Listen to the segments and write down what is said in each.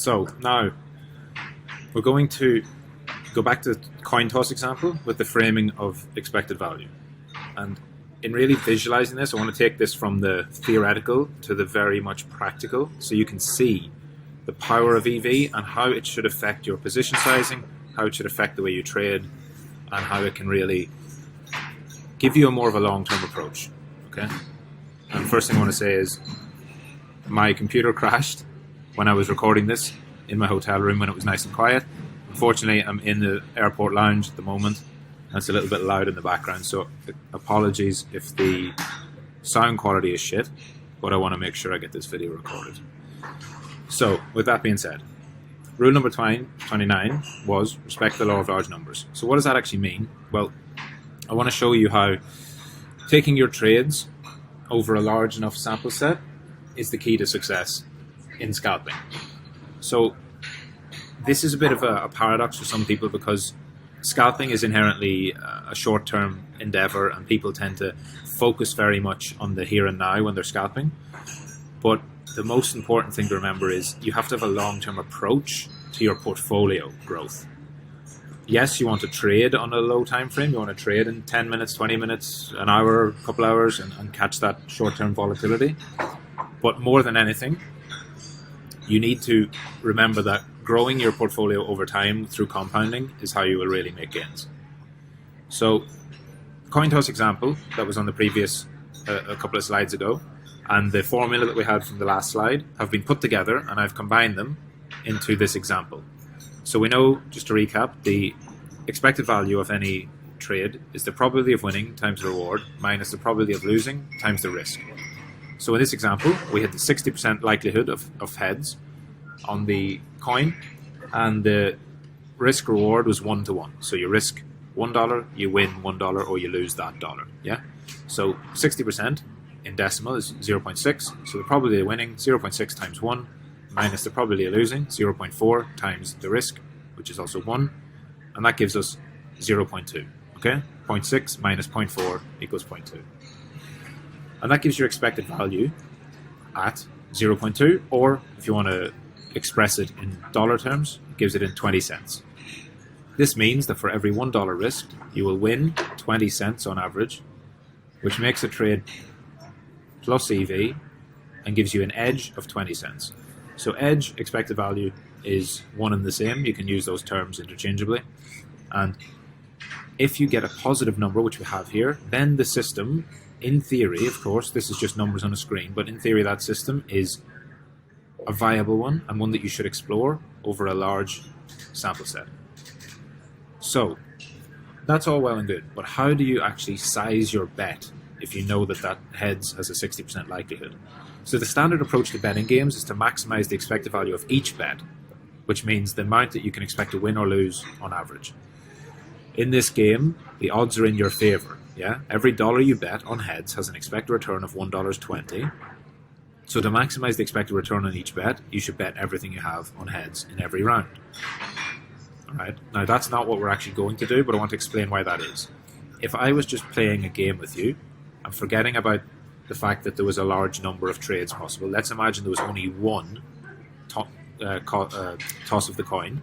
So now we're going to go back to the coin toss example with the framing of expected value. And in really visualizing this, I want to take this from the theoretical to the very much practical, so you can see the power of EV and how it should affect your position sizing, how it should affect the way you trade, and how it can really give you a more of a long-term approach. Okay. And first thing I want to say is my computer crashed when I was recording this in my hotel room when it was nice and quiet. Unfortunately, I'm in the airport lounge at the moment. It's a little bit loud in the background, so apologies if the sound quality is shit, but I want to make sure I get this video recorded. So, with that being said, rule number 29 was respect the law of large numbers. So what does that actually mean? Well, I want to show you how taking your trades over a large enough sample set is the key to success in scalping. So this is a bit of a paradox for some people, because scalping is inherently a short-term endeavor and people tend to focus very much on the here and now when they're scalping. But the most important thing to remember is you have to have a long-term approach to your portfolio growth. Yes, you want to trade on a low time frame. You want to trade in 10 minutes, 20 minutes, an hour, a couple hours, and catch that short-term volatility. But more than anything, you need to remember that growing your portfolio over time through compounding is how you will really make gains. So, coin toss example that was on the previous a couple of slides ago, and the formula that we had from the last slide have been put together, and I've combined them into this example. So we know, just to recap, the expected value of any trade is the probability of winning times the reward minus the probability of losing times the risk. So in this example, we had the 60% likelihood of heads on the coin, and the risk reward was 1 to 1. So you risk $1, you win $1, or you lose that dollar. Yeah. So 60% in decimal is 0.6. So the probability of winning 0.6 times 1 minus the probability of losing 0.4 times the risk, which is also 1, and that gives us 0.2. Okay, 0.6 minus 0.4 equals 0.2. And that gives your expected value at 0.2, or if you want to express it in dollar terms, it gives it in 20 cents. This means that for every $1 risked, you will win 20 cents on average, which makes a trade plus EV and gives you an edge of 20 cents. So edge, expected value, is one and the same. You can use those terms interchangeably. And if you get a positive number, which we have here, then the system, in theory, of course, this is just numbers on a screen, but in theory that system is a viable one and one that you should explore over a large sample set. So that's all well and good, but how do you actually size your bet if you know that heads has a 60% likelihood? So the standard approach to betting games is to maximize the expected value of each bet, which means the amount that you can expect to win or lose on average. In this game, the odds are in your favor. Yeah, every dollar you bet on heads has an expected return of $1.20. So to maximize the expected return on each bet, you should bet everything you have on heads in every round. All right. Now that's not what we're actually going to do, but I want to explain why that is. If I was just playing a game with you, I'm forgetting about the fact that there was a large number of trades possible. Let's imagine there was only one toss of the coin,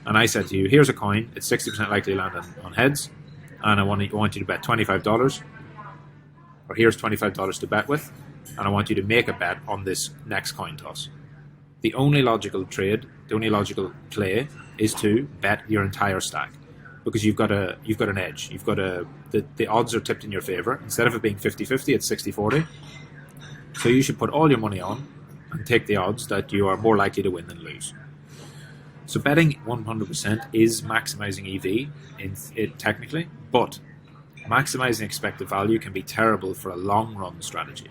and I said to you, here's a coin, it's 60% likely to land on heads, and I want you to bet $25, or here's $25 to bet with, and I want you to make a bet on this next coin toss. The only logical trade, the only logical play is to bet your entire stack, because you've got an edge. You've got the odds are tipped in your favor. Instead of it being 50-50, it's 60-40. So you should put all your money on and take the odds that you are more likely to win than lose. So betting 100% is maximizing EV technically, but maximizing expected value can be terrible for a long-run strategy.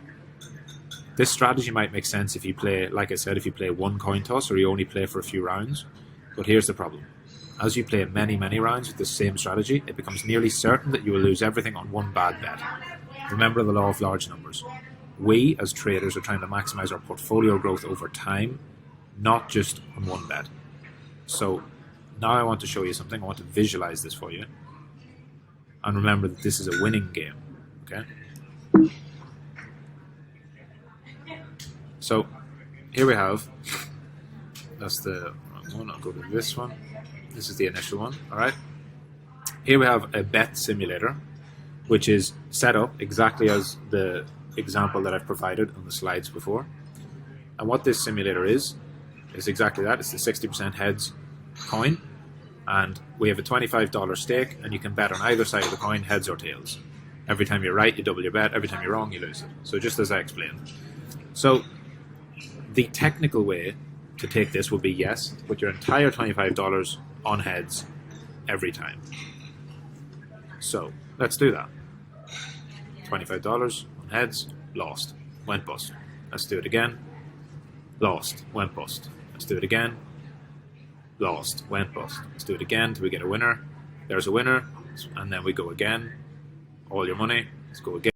This strategy might make sense if you play, like I said, if you play one coin toss or you only play for a few rounds. But here's the problem. As you play many, many rounds with the same strategy, it becomes nearly certain that you will lose everything on one bad bet. Remember the law of large numbers. We, as traders, are trying to maximize our portfolio growth over time, not just on one bet. So now I want to show you something. I want to visualize this for you. And remember that this is a winning game. Okay? So here we have That's the wrong one. I'll go to this one. This is the initial one. All right. Here we have a bet simulator, which is set up exactly as the example that I've provided on the slides before. And what this simulator is exactly that. It's the 60% heads coin. And we have a $25 stake, and you can bet on either side of the coin, heads or tails. Every time you're right, you double your bet. Every time you're wrong, you lose it. So just as I explained. So the technical way to take this would be, yes, put your entire $25 on heads every time. So let's do that. $25 on heads, lost, went bust. Let's do it again. Lost, went bust. Let's do it again. Lost, went bust. Let's do it again till we get a winner. There's a winner, and then we go again. All your money. Let's go again.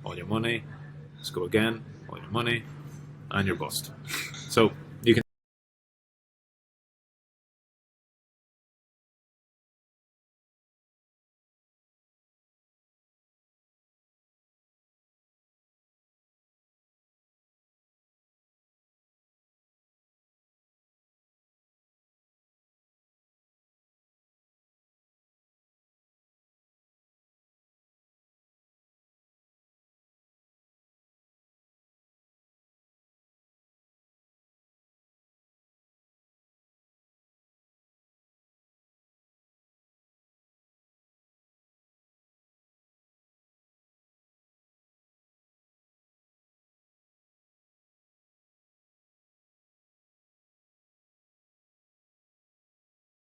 All your money. Let's go again. All your money, and you're bust. So you can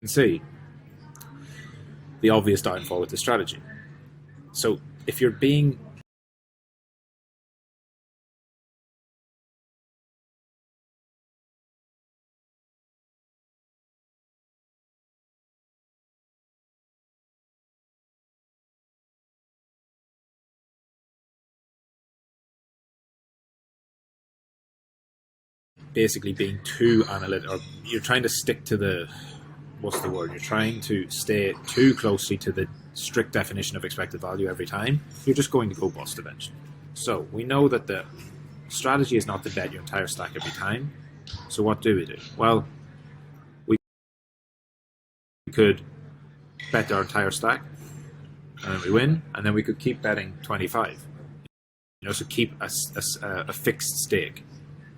see the obvious downfall with the strategy. So if you're being basically being too analytical, or you're trying to stick to the, what's the word? You're trying to stay too closely to the strict definition of expected value every time. You're just going to go bust eventually. So we know that the strategy is not to bet your entire stack every time. So what do we do? Well, we could bet our entire stack, and then we win, and then we could keep betting 25. So keep a fixed stake.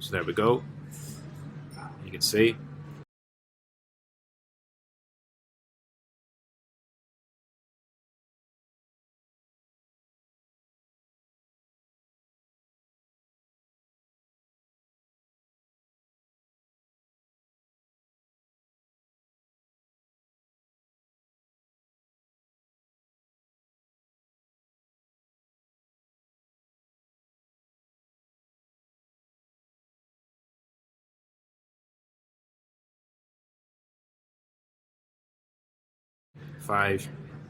So there we go. You can see.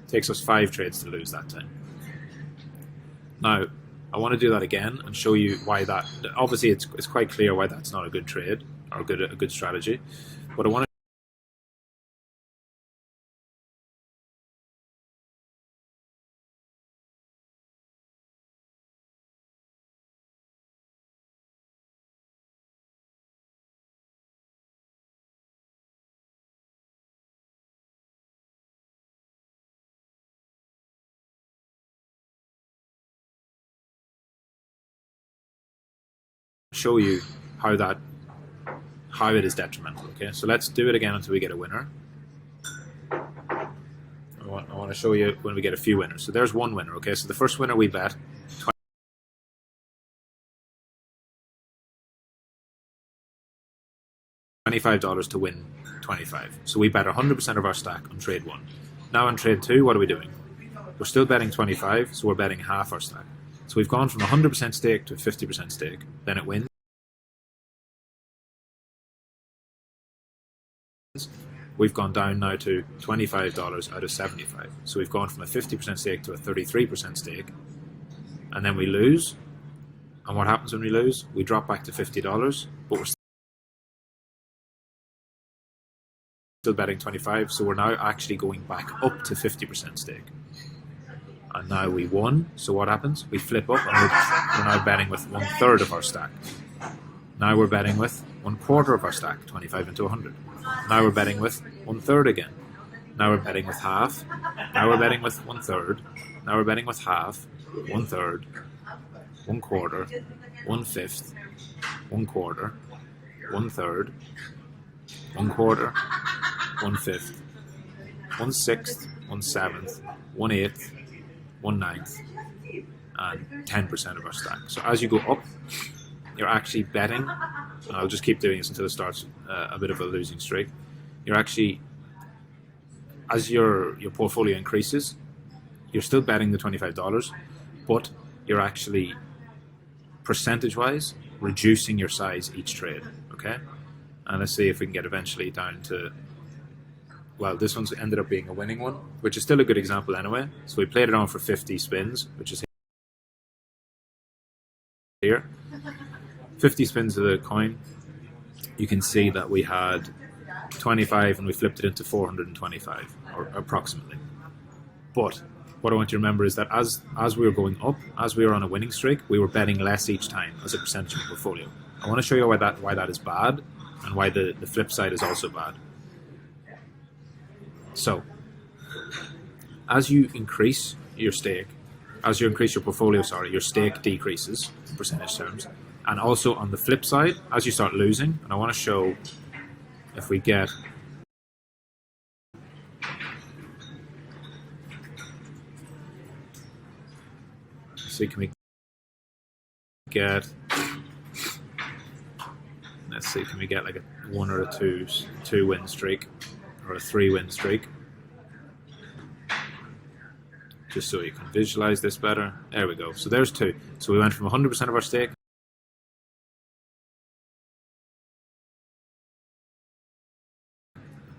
Takes us 5 trades to lose that time. Now, I want to do that again and show you why that. Obviously, it's quite clear why that's not a good trade or a good strategy. But I want to show you how it is detrimental. Okay, so let's do it again until we get a winner. I want to show you when we get a few winners. So there's one winner. Okay, so the first winner we bet $25 to win 25. So we bet 100% of our stack on trade 1. Now on trade 2, what are we doing? We're still betting 25, so we're betting half our stack. So we've gone from 100% stake to 50% stake. Then it wins. we've gone down now to $25 out of 75. So we've gone from a 50% stake to a 33% stake. And then we lose. And what happens when we lose? We drop back to $50, but we're still betting 25. So we're now actually going back up to 50% stake. And now we won. So what happens? We flip up and we're now betting with 1/3 of our stack. Now we're betting with 1/4 of our stack, 25 into 100. Now we're betting with 1/3 again. Now we're betting with half. Now we're betting with 1/3. Now we're betting with half, 1/3, 1/4, 1/5, 1/4, 1/3, 1/4, 1/5, 1/6, 1/7, 1/8, 1/9, and 10% of our stack. So as you go up, you're actually betting, and I'll just keep doing this until it starts a bit of a losing streak. You're actually, as your portfolio increases, you're still betting the $25, but you're actually, percentage-wise, reducing your size each trade, okay? And let's see if we can get eventually down to, well, this one's ended up being a winning one, which is still a good example anyway. So we played it on for 50 spins, which is here. 50 spins of the coin. You can see that we had 25 and we flipped it into 425, or approximately. But what I want you to remember is that as we were going up, as we were on a winning streak, we were betting less each time as a percentage of the portfolio. I want to show you why that is bad, and why the flip side is also bad. So, as you increase your stake, as you increase your portfolio, your stake decreases in percentage terms. And also on the flip side, as you start losing, and I want to show if we get, can we get like a 1 or a 2 win streak, or a 3 win streak, just so you can visualize this better. There we go. So there's 2. So we went from 100% of our stake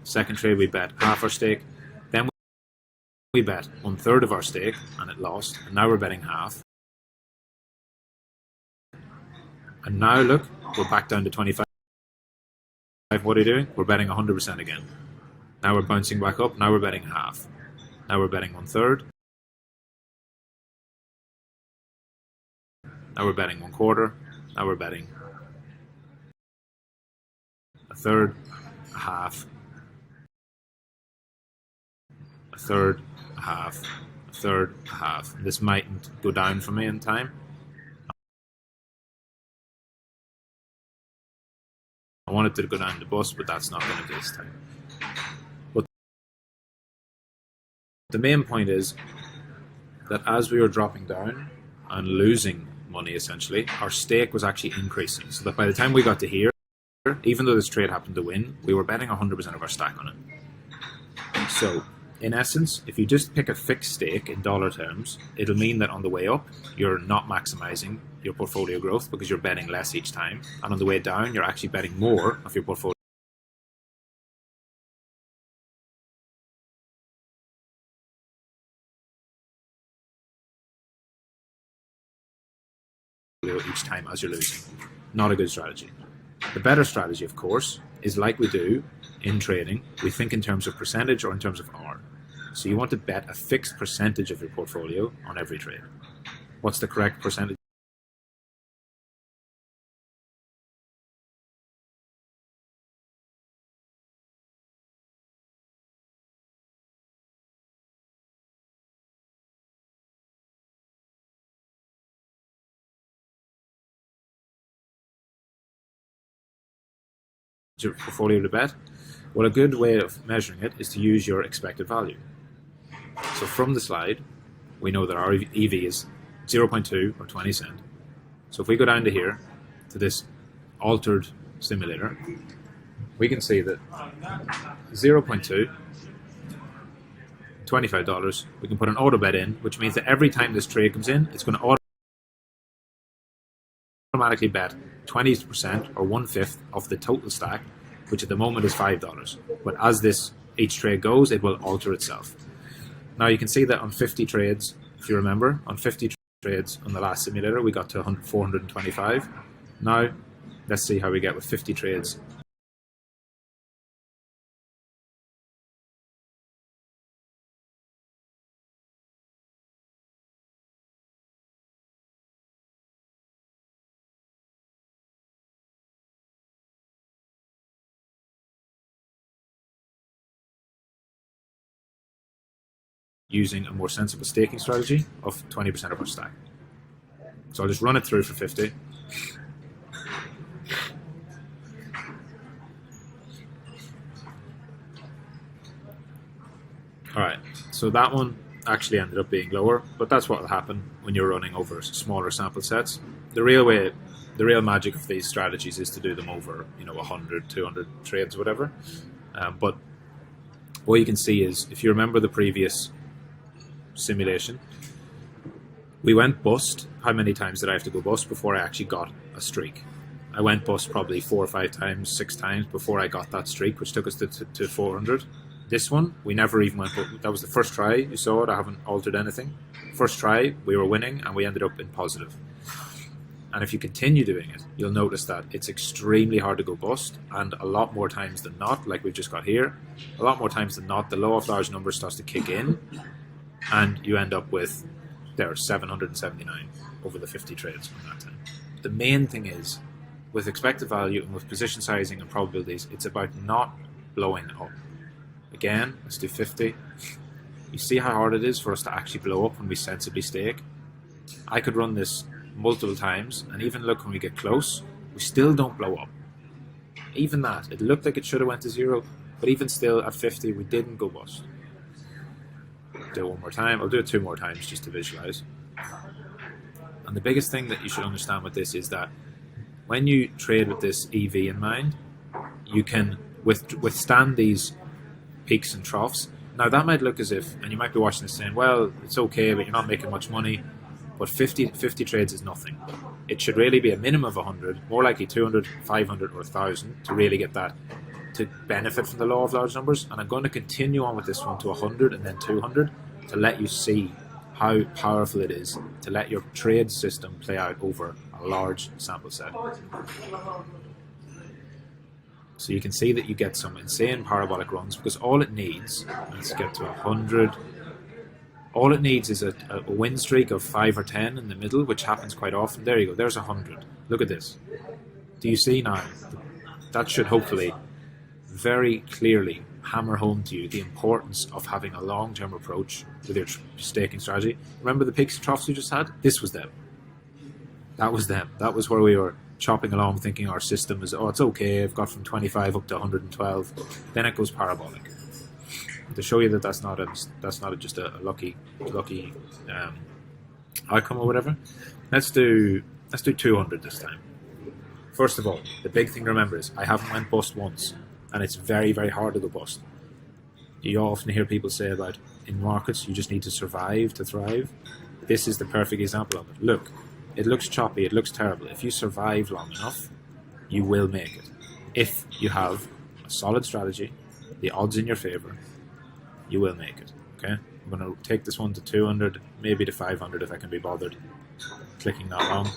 second trade, we bet half our stake. Then we bet 1/3 of our stake, and it lost. And now we're betting half. And now look, we're back down to 25. What are you doing? We're betting 100% again. Now we're bouncing back up. Now we're betting half. Now we're betting 1/3. Now we're betting 1/4. Now we're betting 1/3, a half, 1/3, a half, 1/3, a half. And this mightn't go down for me in time. I wanted to go down the bus, but that's not going to do this time. But the main point is that as we were dropping down and losing money, essentially, our stake was actually increasing. So that by the time we got to here, even though this trade happened to win, we were betting 100% of our stack on it. So, in essence, if you just pick a fixed stake in dollar terms, it'll mean that on the way up, you're not maximizing your portfolio growth because you're betting less each time. And on the way down, you're actually betting more of your portfolio each time as you're losing. Not a good strategy. The better strategy, of course, is like we do in trading. We think in terms of percentage or in terms of R. So you want to bet a fixed percentage of your portfolio on every trade. What's the correct percentage? Your portfolio to bet? Well, a good way of measuring it is to use your expected value. So from the slide, we know that our EV is 0.2 or 20 cent. So if we go down to here, to this altered simulator, we can see that 0.2, $25, we can put an auto bet in, which means that every time this trade comes in, it's going to automatically bet 20% or 1/5 of the total stack which at the moment is $5. But as each trade goes, it will alter itself. Now you can see that on 50 trades, if you remember, on 50 trades on the last simulator, we got to 425. Now, let's see how we get with 50 trades. Using a more sensible staking strategy of 20% of our stack. So I'll just run it through for 50. Alright, so that one actually ended up being lower, but that's what will happen when you're running over smaller sample sets. The real magic of these strategies is to do them over 100, 200 trades, whatever. But what you can see is, if you remember the previous simulation, we went bust. How many times did I have to go bust before I actually got a streak? I went bust probably 4 or 5 times, 6 times before I got that streak, which took us to 400. This one, we never even went bust. That was the first try. You saw it. I haven't altered anything. First try, we were winning, and we ended up in positive. And if you continue doing it, you'll notice that it's extremely hard to go bust, and a lot more times than not, like we've just got here, a lot more times than not, the law of large numbers starts to kick in, and you end up with 779 over the 50 trades on that time. The main thing is, with expected value and with position sizing and probabilities, it's about not blowing up. Again, let's do 50. You see how hard it is for us to actually blow up when we sensibly stake? I could run this multiple times, and even look, when we get close, we still don't blow up. Even that, it looked like it should have went to 0, but even still at 50 we didn't go bust. Do it one more time. I'll do it 2 more times just to visualize. And the biggest thing that you should understand with this is that when you trade with this EV in mind, you can withstand these peaks and troughs. Now that might look as if, and you might be watching this saying, well, it's okay, but you're not making much money. But 50 trades is nothing. It should really be a minimum of 100, more likely 200, 500 or 1,000 to really get that, to benefit from the law of large numbers. And I'm going to continue on with this one to 100 and then 200 to let you see how powerful it is to let your trade system play out over a large sample set. So you can see that you get some insane parabolic runs, because all it needs, let's get to 100, all it needs is a win streak of 5 or 10 in the middle, which happens quite often. There you go, there's 100. Look at this. Do you see now? That should hopefully very clearly hammer home to you the importance of having a long-term approach with your staking strategy. Remember the peaks and troughs we just had? This was them. That was them. That was where we were chopping along thinking our system is, it's okay, I've got from 25 up to 112. Then it goes parabolic. To show you that that's not just a lucky outcome or whatever. Let's do 200 this time. First of all, the big thing to remember is I haven't went bust once, and it's very, very hard to go bust. You often hear people say about in markets you just need to survive to thrive. This is the perfect example of it. Look, it looks choppy, it looks terrible. If you survive long enough, you will make it. If you have a solid strategy, the odds in your favor, you will make it. Okay, I'm going to take this one to 200, maybe to 500 if I can be bothered clicking that long.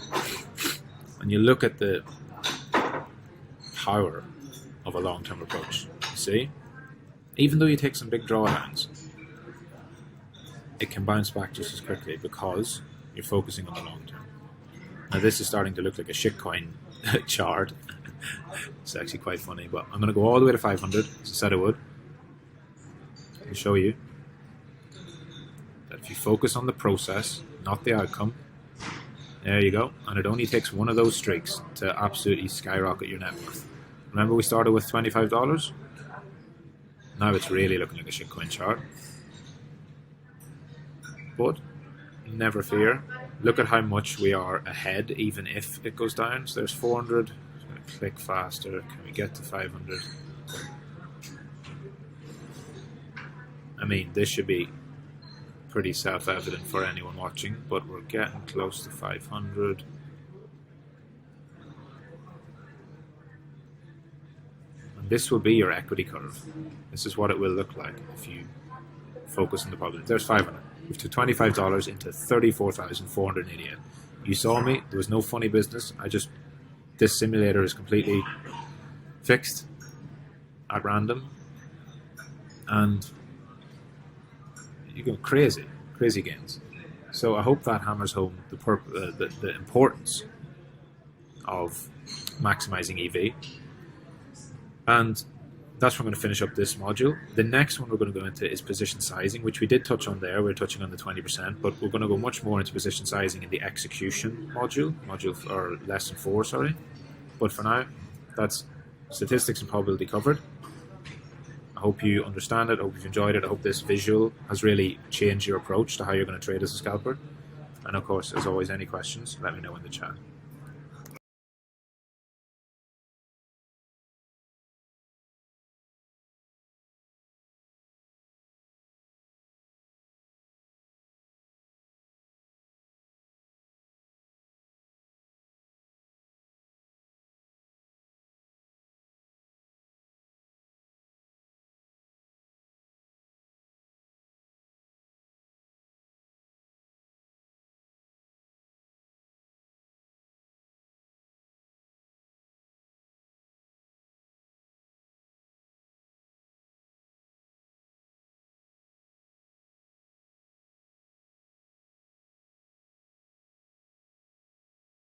And you look at the power of a long-term approach. You see, even though you take some big drawdowns, it can bounce back just as quickly because you're focusing on the long term. Now this is starting to look like a shitcoin chart. It's actually quite funny, but I'm going to go all the way to 500 as I said I would. To show you that if you focus on the process, not the outcome, there you go. And it only takes one of those streaks to absolutely skyrocket your net worth. Remember we started with $25? Now it's really looking like a shitcoin chart. But never fear. Look at how much we are ahead even if it goes down. So there's 400. I'm going to click faster. Can we get to 500? I mean, this should be pretty self-evident for anyone watching, but we're getting close to 500. And this will be your equity curve. This is what it will look like if you focus on the probability. There's 500. We've took $25 into 34,488. You saw me. There was no funny business. This simulator is completely fixed at random, and you go crazy gains. So I hope that hammers home the importance of maximizing EV. And that's where I'm going to finish up this module. The next one we're going to go into is position sizing, which we did touch on there. We're touching on the 20%, but we're going to go much more into position sizing in the execution module or lesson 4, sorry. But for now, that's statistics and probability covered. I hope you understand it. I hope you've enjoyed it. I hope this visual has really changed your approach to how you're going to trade as a scalper. And of course, as always, any questions, let me know in the chat.